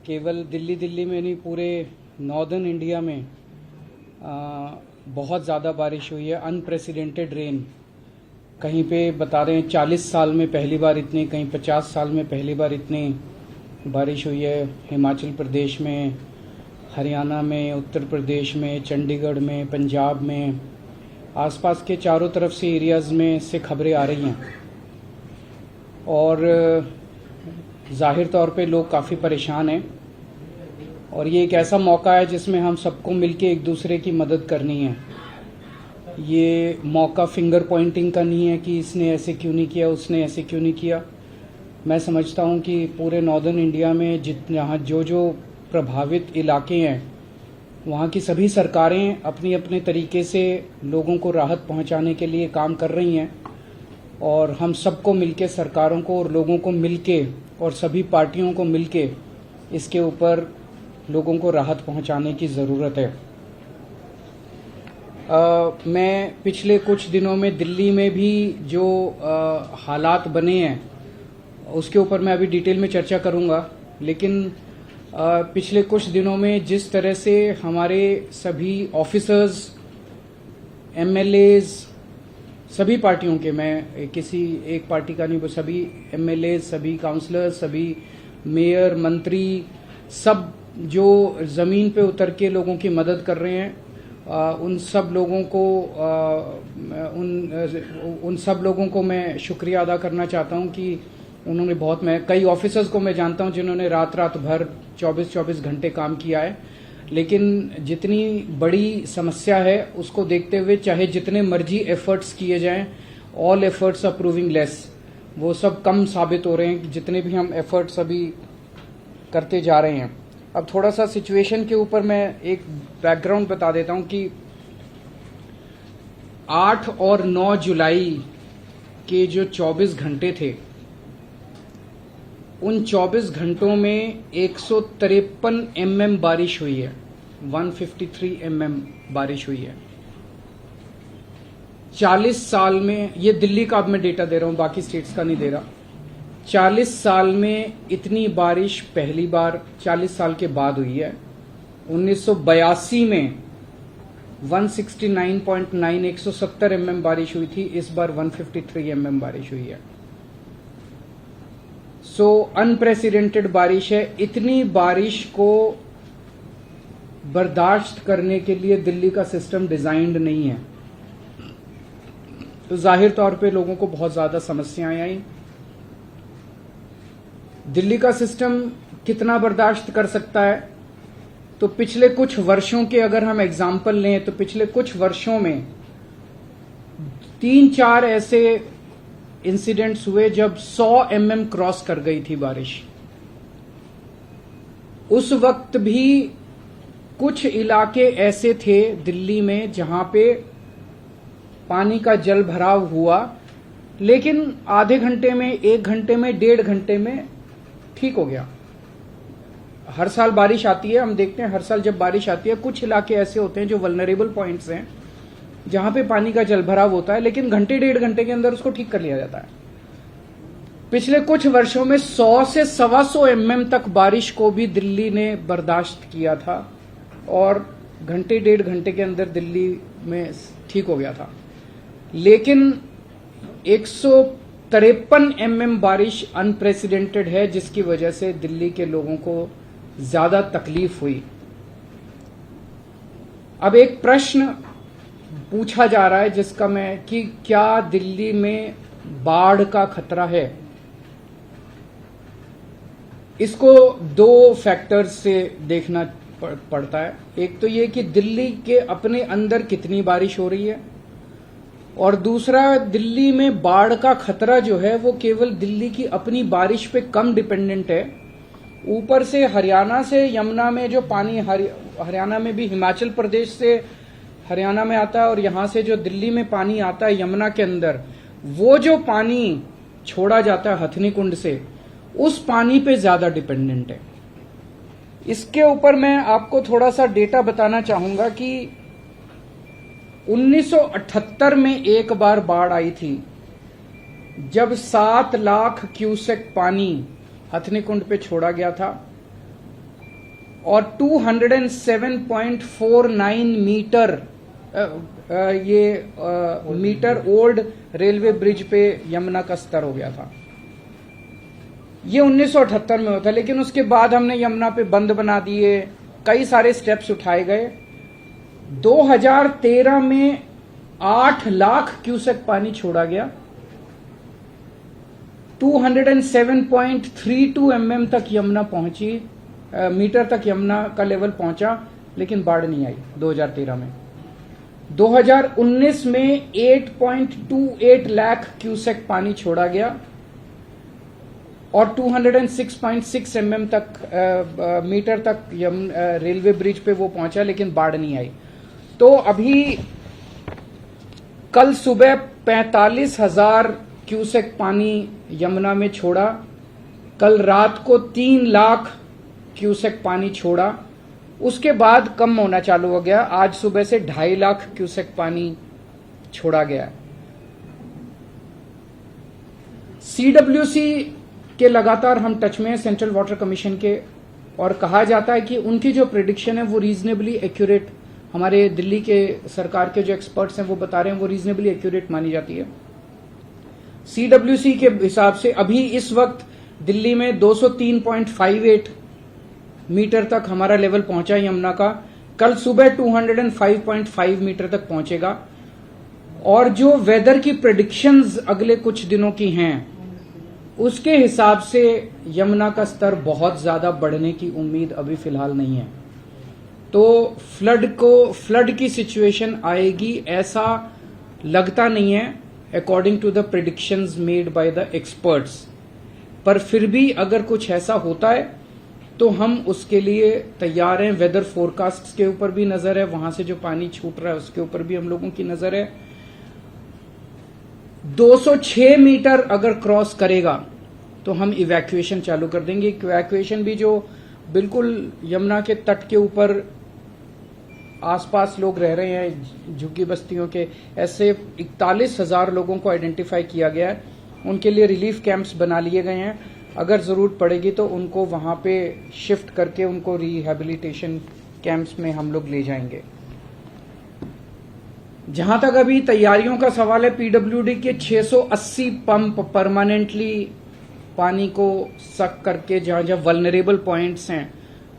केवल दिल्ली में नहीं, पूरे नॉर्दर्न इंडिया में बहुत ज़्यादा बारिश हुई है। अनप्रेसिडेंटेड रेन, कहीं पे बता रहे हैं 40 साल में पहली बार इतनी, कहीं 50 साल में पहली बार इतनी बारिश हुई है। हिमाचल प्रदेश में, हरियाणा में, उत्तर प्रदेश में, चंडीगढ़ में, पंजाब में, आसपास के चारों तरफ से एरियाज़ में से खबरें आ रही हैं और जाहिर तौर पे लोग काफ़ी परेशान हैं। और ये एक ऐसा मौका है जिसमें हम सबको मिलके एक दूसरे की मदद करनी है। ये मौका फिंगर पॉइंटिंग का नहीं है कि इसने ऐसे क्यों नहीं किया, उसने ऐसे क्यों नहीं किया। मैं समझता हूँ कि पूरे नॉर्दर्न इंडिया में जहाँ जो प्रभावित इलाके हैं, वहाँ की सभी सरकारें अपनी अपने तरीके से लोगों को राहत पहुँचाने के लिए काम कर रही हैं। और हम सबको मिलके, सरकारों को और लोगों को मिलके और सभी पार्टियों को मिलके इसके ऊपर लोगों को राहत पहुंचाने की ज़रूरत है। मैं पिछले कुछ दिनों में दिल्ली में भी जो हालात बने हैं उसके ऊपर मैं अभी डिटेल में चर्चा करूंगा, लेकिन पिछले कुछ दिनों में जिस तरह से हमारे सभी ऑफिसर्स, एमएलएज, सभी पार्टियों के, मैं किसी एक पार्टी का नहीं, सभी एमएलए, सभी काउंसलर्स, सभी मेयर, मंत्री, सब जो ज़मीन पे उतर के लोगों की मदद कर रहे हैं, उन सब लोगों को मैं शुक्रिया अदा करना चाहता हूं कि उन्होंने मैं कई ऑफिसर्स को मैं जानता हूं जिन्होंने रात भर 24-24 घंटे काम किया है। लेकिन जितनी बड़ी समस्या है उसको देखते हुए चाहे जितने मर्जी एफर्ट्स किए जाएं, all efforts are proving less, वो सब कम साबित हो रहे हैं जितने भी हम एफर्ट्स अभी करते जा रहे हैं। अब थोड़ा सा सिचुएशन के ऊपर मैं एक बैकग्राउंड बता देता हूं कि 8 और 9 जुलाई के जो 24 घंटे थे, उन 24 घंटों में 153 mm बारिश हुई है, 153 mm बारिश हुई है। 40 साल में, ये दिल्ली का अब मैं डेटा दे रहा हूं, बाकी स्टेट्स का नहीं दे रहा। 40 साल में इतनी बारिश पहली बार 40 साल के बाद हुई है। 1982 में 169.9 170 mm बारिश हुई थी, इस बार 153 mm बारिश हुई है। सो अनप्रेसिडेंटेड बारिश है। इतनी बारिश को बर्दाश्त करने के लिए दिल्ली का सिस्टम डिजाइंड नहीं है, तो जाहिर तौर पे लोगों को बहुत ज्यादा समस्याएं आई। दिल्ली का सिस्टम कितना बर्दाश्त कर सकता है, तो पिछले कुछ वर्षों के अगर हम एग्जाम्पल लें तो पिछले कुछ वर्षों में 3-4 ऐसे इंसिडेंट्स हुए जब 100 mm क्रॉस कर गई थी बारिश। उस वक्त भी कुछ इलाके ऐसे थे दिल्ली में जहां पे पानी का जल भराव हुआ, लेकिन आधे घंटे में, 1 घंटे में, 1.5 घंटे में ठीक हो गया। हर साल बारिश आती है, हम देखते हैं हर साल जब बारिश आती है कुछ इलाके ऐसे होते हैं जो वल्नरेबल पॉइंट्स हैं जहां पे पानी का जलभराव होता है, लेकिन घंटे 1.5 घंटे के अंदर उसको ठीक कर लिया जाता है। पिछले कुछ वर्षों में 100 से 125 mm तक बारिश को भी दिल्ली ने बर्दाश्त किया था और घंटे 1.5 घंटे के अंदर दिल्ली में ठीक हो गया था। लेकिन 153 mm बारिश अनप्रेसिडेंटेड है, जिसकी वजह से दिल्ली के लोगों को ज्यादा तकलीफ हुई। अब एक प्रश्न पूछा जा रहा है जिसका कि क्या दिल्ली में बाढ़ का खतरा है। इसको 2 फैक्टर्स से देखना पड़ता है। एक तो ये कि दिल्ली के अपने अंदर कितनी बारिश हो रही है, और दूसरा दिल्ली में बाढ़ का खतरा जो है वो केवल दिल्ली की अपनी बारिश पे कम डिपेंडेंट है। ऊपर से हरियाणा से यमुना में जो पानी, हरियाणा में भी हिमाचल प्रदेश से हरियाणा में आता है, और यहां से जो दिल्ली में पानी आता है यमुना के अंदर, वो जो पानी छोड़ा जाता है हथनी कुंड से, उस पानी पे ज्यादा डिपेंडेंट है। इसके ऊपर मैं आपको थोड़ा सा डेटा बताना चाहूंगा कि 1978 में एक बार बाढ़ आई थी, जब 7 लाख क्यूसेक पानी हथनी कुंड पे छोड़ा गया था। और 207.49 metre metre old railway bridge पे यमुना का स्तर हो गया था। ये 1978 में हुआ था, लेकिन उसके बाद हमने यमुना पे बंद बना दिए, कई सारे स्टेप्स उठाए गए। 2013 में 8 लाख क्यूसेक पानी छोड़ा गया, 207.32 mm तक यमुना पहुंची, मीटर तक यमुना का लेवल पहुंचा, लेकिन बाढ़ नहीं आई 2013 में। 2019 में 8.28 लाख क्यूसेक पानी छोड़ा गया और 206.6 mm तक मीटर तक रेलवे ब्रिज पे वो पहुंचा, लेकिन बाढ़ नहीं आई। तो अभी कल सुबह 45,000 क्यूसेक पानी यमुना में छोड़ा, कल रात को 3 लाख क्यूसेक पानी छोड़ा, उसके बाद कम होना चालू हो गया। आज सुबह से 2.5 लाख क्यूसेक पानी छोड़ा गया। सीडब्ल्यूसी के लगातार हम टच में हैं, सेंट्रल वाटर कमीशन के, और कहा जाता है कि उनकी जो प्रेडिक्शन है वो रीजनेबली एक्यूरेट, हमारे दिल्ली के सरकार के जो एक्सपर्ट्स हैं वो बता रहे हैं वो रीजनेबली एक्यूरेट मानी जाती है। सीडब्ल्यूसी के हिसाब से अभी इस वक्त दिल्ली में 203.58 मीटर तक हमारा लेवल पहुंचा यमुना का, कल सुबह 205.5 मीटर तक पहुंचेगा। और जो वेदर की प्रेडिक्शंस अगले कुछ दिनों की हैं उसके हिसाब से यमुना का स्तर बहुत ज्यादा बढ़ने की उम्मीद अभी फिलहाल नहीं है। तो फ्लड की सिचुएशन आएगी ऐसा लगता नहीं है according to the predictions made by the experts. पर फिर भी अगर कुछ ऐसा होता है तो हम उसके लिए तैयार हैं। वेदर फोरकास्ट के ऊपर भी नजर है, वहां से जो पानी छूट रहा है उसके ऊपर भी हम लोगों की नजर है। 206 मीटर अगर क्रॉस करेगा तो हम इवैक्यूएशन चालू कर देंगे। इवैक्यूएशन भी जो बिल्कुल यमुना के तट के ऊपर आसपास लोग रह रहे हैं झुग्गी बस्तियों के, ऐसे 41,000 लोगों को आइडेंटिफाई किया गया है। उनके लिए रिलीफ कैंप्स बना लिए गए हैं। अगर जरूरत पड़ेगी तो उनको वहां पे शिफ्ट करके उनको रिहैबिलिटेशन कैंप्स में हम लोग ले जाएंगे। जहां तक अभी तैयारियों का सवाल है, पीडब्ल्यूडी के 680 पंप परमानेंटली पानी को सक करके जहां जहां वल्नरेबल पॉइंट्स हैं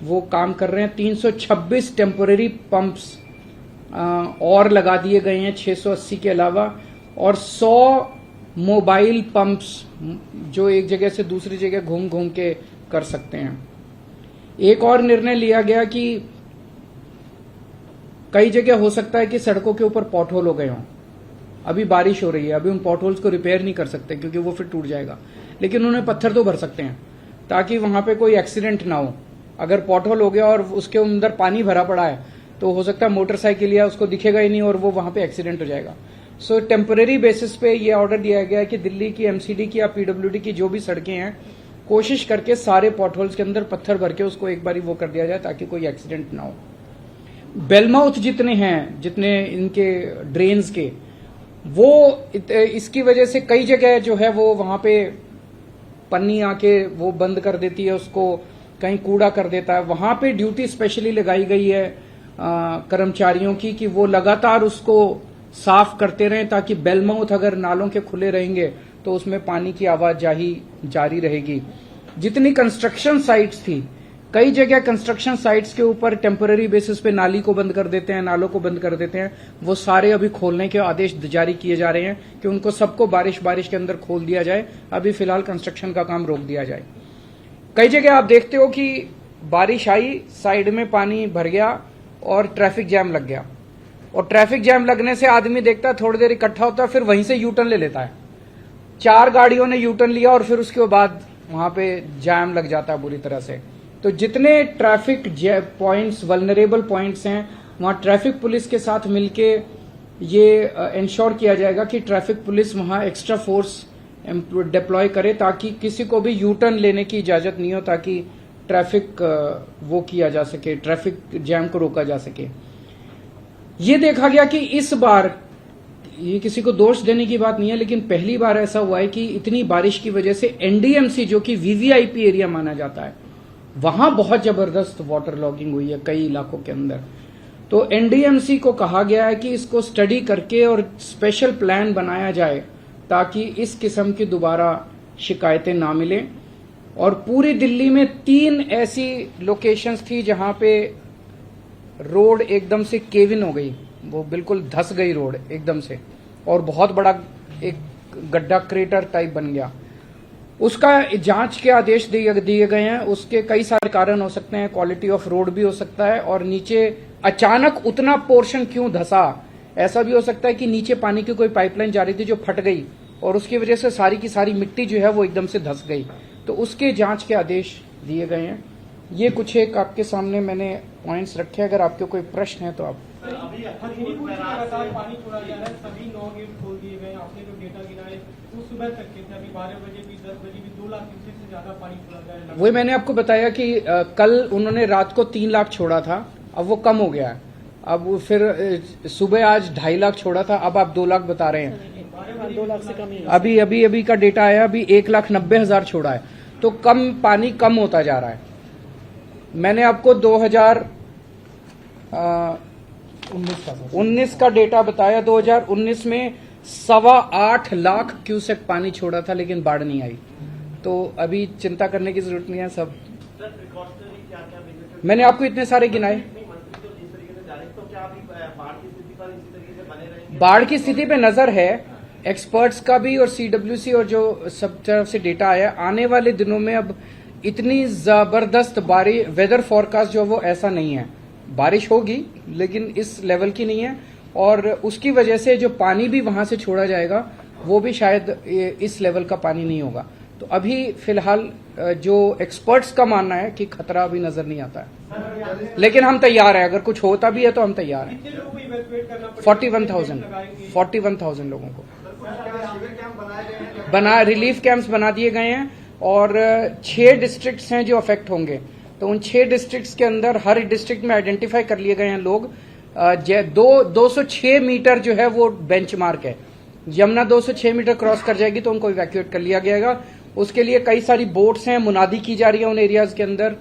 वो काम कर रहे हैं। 326 टेम्पोररी पंप्स और लगा दिए गए हैं 680 के अलावा, और 100 मोबाइल पंप्स जो एक जगह से दूसरी जगह घूम घूम के कर सकते हैं। एक और निर्णय लिया गया कि कई जगह हो सकता है कि सड़कों के ऊपर पॉट होल हो गए हों। अभी बारिश हो रही है, अभी उन पॉट होल्स को रिपेयर नहीं कर सकते क्योंकि वो फिर टूट जाएगा, लेकिन उन्हें पत्थर तो भर सकते हैं ताकि वहां पे कोई एक्सीडेंट ना हो। अगर पॉट होल हो गया और उसके अंदर पानी भरा पड़ा है तो हो सकता है मोटरसाइकिल या उसको दिखेगा ही नहीं और वो वहां पे एक्सीडेंट हो जाएगा। सो टेम्पररी बेसिस पे ये ऑर्डर दिया गया है कि दिल्ली की एमसीडी की या पीडब्ल्यूडी की जो भी सड़कें हैं कोशिश करके सारे पॉट होल्स के अंदर पत्थर भर के उसको एक बारी वो कर दिया जाए ताकि कोई एक्सीडेंट ना हो। बेलमाउथ जितने हैं, जितने इनके ड्रेन्स के, वो इसकी वजह से कई जगह जो है वो वहां पे पन्नी आके वो बंद कर देती है, उसको कहीं कूड़ा कर देता है। वहां पे ड्यूटी स्पेशली लगाई गई है कर्मचारियों की कि वो लगातार उसको साफ करते रहें ताकि बेलमाउथ अगर नालों के खुले रहेंगे तो उसमें पानी की आवाजाही जारी रहेगी। जितनी कंस्ट्रक्शन साइट्स थी, कई जगह कंस्ट्रक्शन साइट्स के ऊपर टेम्पररी बेसिस पे नाली को बंद कर देते हैं, नालों को बंद कर देते हैं, वो सारे अभी खोलने के आदेश जारी किए जा रहे हैं कि उनको सबको बारिश के अंदर खोल दिया जाए। अभी फिलहाल कंस्ट्रक्शन का काम रोक दिया जाए। कई जगह आप देखते हो कि बारिश आई, साइड में पानी भर गया और ट्रैफिक जैम लग गया, और ट्रैफिक जैम लगने से आदमी देखता है थोड़ी देर इकट्ठा होता है, फिर वहीं से यू टर्न ले लेता है। 4 गाड़ियों ने यू टर्न लिया और फिर उसके बाद वहां पे जैम लग जाता है बुरी तरह से। तो जितने ट्रैफिक पॉइंट्स, वल्नरेबल पॉइंट्स हैं, वहां ट्रैफिक पुलिस के साथ मिलके ये इंश्योर किया जाएगा कि ट्रैफिक पुलिस वहां एक्स्ट्रा फोर्स डिप्लॉय करे ताकि किसी को भी यू टर्न लेने की इजाजत नहीं हो, ताकि ट्रैफिक वो किया जा सके, ट्रैफिक जैम को रोका जा सके। ये देखा गया कि इस बार, ये किसी को दोष देने की बात नहीं है, लेकिन पहली बार ऐसा हुआ है कि इतनी बारिश की वजह से एनडीएमसी जो कि वीवीआईपी एरिया माना जाता है, वहां बहुत जबरदस्त वाटर लॉगिंग हुई है कई इलाकों के अंदर। तो एनडीएमसी को कहा गया है कि इसको स्टडी करके और स्पेशल प्लान बनाया जाए ताकि इस किस्म की दोबारा शिकायतें ना मिलें। और पूरी दिल्ली में 3 ऐसी लोकेशंस थी जहां पे रोड एकदम से केव इन हो गई, वो बिल्कुल धस गई रोड एकदम से, और बहुत बड़ा एक गड्ढा क्रेटर टाइप बन गया। उसका जांच के आदेश दिए गए हैं। उसके कई सारे कारण हो सकते हैं, क्वालिटी ऑफ रोड भी हो सकता है, और नीचे अचानक उतना पोर्शन क्यों धसा, ऐसा भी हो सकता है कि नीचे पानी की कोई पाइपलाइन जा रही थी जो फट गई और उसकी वजह से सारी की सारी मिट्टी जो है वो एकदम से धस गई। तो उसके जांच के आदेश दिए गए हैं। ये कुछ एक आपके सामने मैंने पॉइंट्स रखे, अगर आपके कोई प्रश्न है तो आप। अभी लगातार पानी छोड़ा जा रहा है, सभी 9 गेट खोल दिए गए। आपने जो डेटा गिनाए वो सुबह तक के थे, अभी 12 बजे भी 10 बजे भी 2 लाख क्यूसेक से ज्यादा पानी छोड़ा जा रहा है। वही मैंने आपको बताया कि कल उन्होंने रात को 3 लाख छोड़ा था, अब वो कम हो गया है। अब फिर सुबह आज 2.5 लाख छोड़ा था, अब आप 2 लाख बता रहे हैं। 2 लाख से कम ही अभी का डेटा आया, अभी 1,90,000 छोड़ा है, तो कम पानी कम होता जा रहा है। मैंने आपको 2019 का डेटा बताया। 2019 में 8.25 लाख क्यूसेक पानी छोड़ा था, लेकिन बाढ़ नहीं आई। तो अभी चिंता करने की जरूरत नहीं है। सब मैंने आपको इतने सारे गिनाए। बाढ़ की स्थिति पे नजर है एक्सपर्ट्स का भी और सीडब्ल्यूसी और जो सब तरफ से डेटा आया। आने वाले दिनों में अब इतनी जबरदस्त बारिश, वेदर फोरकास्ट जो वो ऐसा नहीं है, बारिश होगी लेकिन इस लेवल की नहीं है, और उसकी वजह से जो पानी भी वहां से छोड़ा जाएगा वो भी शायद इस लेवल का पानी नहीं होगा। तो अभी फिलहाल जो एक्सपर्ट्स का मानना है कि खतरा अभी नजर नहीं आता है, लेकिन हम तैयार हैं। अगर कुछ होता भी है तो हम तैयार हैं। 41,000 लोगों को रिलीफ कैंप्स बना दिए गए हैं, और 6 डिस्ट्रिक्ट्स हैं जो अफेक्ट होंगे। तो उन 6 डिस्ट्रिक्ट्स के अंदर हर डिस्ट्रिक्ट में आइडेंटिफाई कर लिए गए हैं लोग। 206 मीटर जो है वो बेंचमार्क है। यमुना 206 मीटर क्रॉस कर जाएगी तो उनको इवैक्यूएट कर लिया जाएगा। उसके लिए कई सारी बोट्स हैं, मुनादी की जा रही है उन एरियाज के अंदर। सर,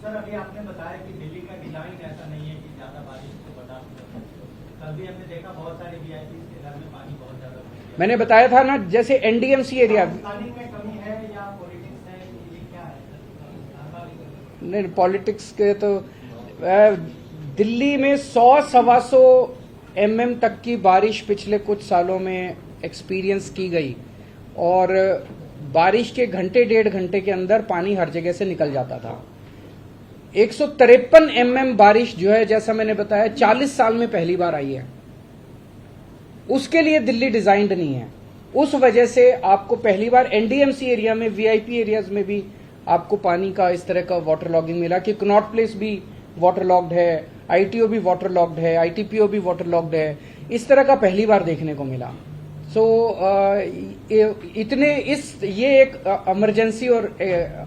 अभी आपने बताया कि दिल्ली का डिजाइन ऐसा नहीं है कि ज्यादा बारिश को बर्दाश्त कर सकते। कल भी हमने देखा बहुत सारे वीआईपी के घर में पानी बहुत ज्यादा। मैंने बताया था ना, जैसे एनडीएमसी एरिया में कमी है या पॉलिटिक्स है, ये क्या है? नहीं, पॉलिटिक्स के तो दिल्ली में 100-125 mm तक की बारिश पिछले कुछ सालों में एक्सपीरियंस की गई, और बारिश के घंटे 1.5 घंटे के अंदर पानी हर जगह से निकल जाता था। 153 mm बारिश जो है, जैसा मैंने बताया, 40 साल में पहली बार आई है। उसके लिए दिल्ली डिजाइंड नहीं है। उस वजह से आपको पहली बार एनडीएमसी एरिया में, वीआईपी एरियाज में भी आपको पानी का इस तरह का वाटर लॉगिंग मिला कि कनॉट प्लेस भी वाटर लॉग्ड है, आईटीओ भी वाटर लॉग्ड है, आईटीपीओ भी वाटर लॉग्ड है। इस तरह का पहली बार देखने को मिला। ये एक इमरजेंसी और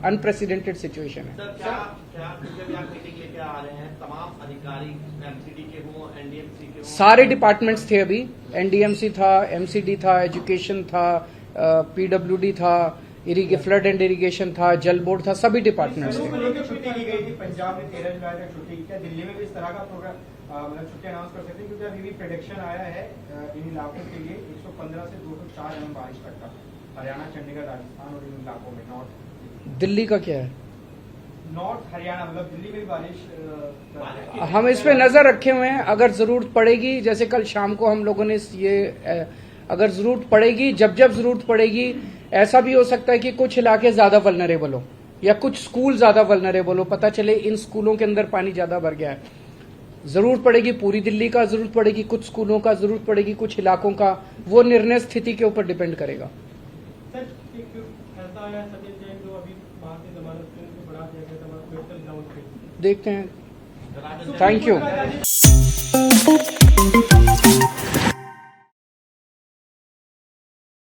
अनप्रेसिडेंटेड सिचुएशन है। क्या आप मीटिंग लेके आ रहे हैं? तमाम अधिकारी एमसीडी के हों, एनडीएमसी के हों, सारे डिपार्टमेंट्स थे। अभी एनडीएमसी था, एमसीडी था, एजुकेशन था, पीडब्ल्यूडी था, फ्लड एंड इरिगेशन था, जल बोर्ड था, सभी डिपार्टमेंट्स थे। छुट्टी की गई थी पंजाब में 13 जुलाई तक छुट्टी। क्या दिल्ली में भी इस तरह का प्रोग्राम, मतलब छुट्टी अनाउंस कर सकते हैं? क्योंकि अभी भी प्रेडिक्शन आया है इन इलाकों के लिए 115 से 204 mm बारिश तक का, हरियाणा, चंडीगढ़, राजस्थान और इन इलाकों में। नॉर्थ दिल्ली का क्या है? नॉर्थ हरियाणा, मतलब दिल्ली में भी बारिश। हम इस पे नजर रखे हुए हैं। अगर जरूरत पड़ेगी, जैसे कल शाम को हम लोगों ने अगर जरूरत पड़ेगी, जब जरूरत पड़ेगी, ऐसा भी हो सकता है कि कुछ इलाके ज्यादा वल्नरेबल हो या कुछ स्कूल ज्यादा वल्नरेबल हो, पता चले इन स्कूलों के अंदर पानी ज्यादा भर गया है। जरूरत पड़ेगी पूरी दिल्ली का, जरूरत पड़ेगी कुछ स्कूलों का, जरूरत पड़ेगी कुछ इलाकों का। वो निर्णय स्थिति के ऊपर डिपेंड करेगा। सर, ऐसा है सचिन जैन जो अभी बाहर से जमानत को बढ़ा दिया गया था मेडिकल ग्राउंड पे, देखते हैं। Thank you.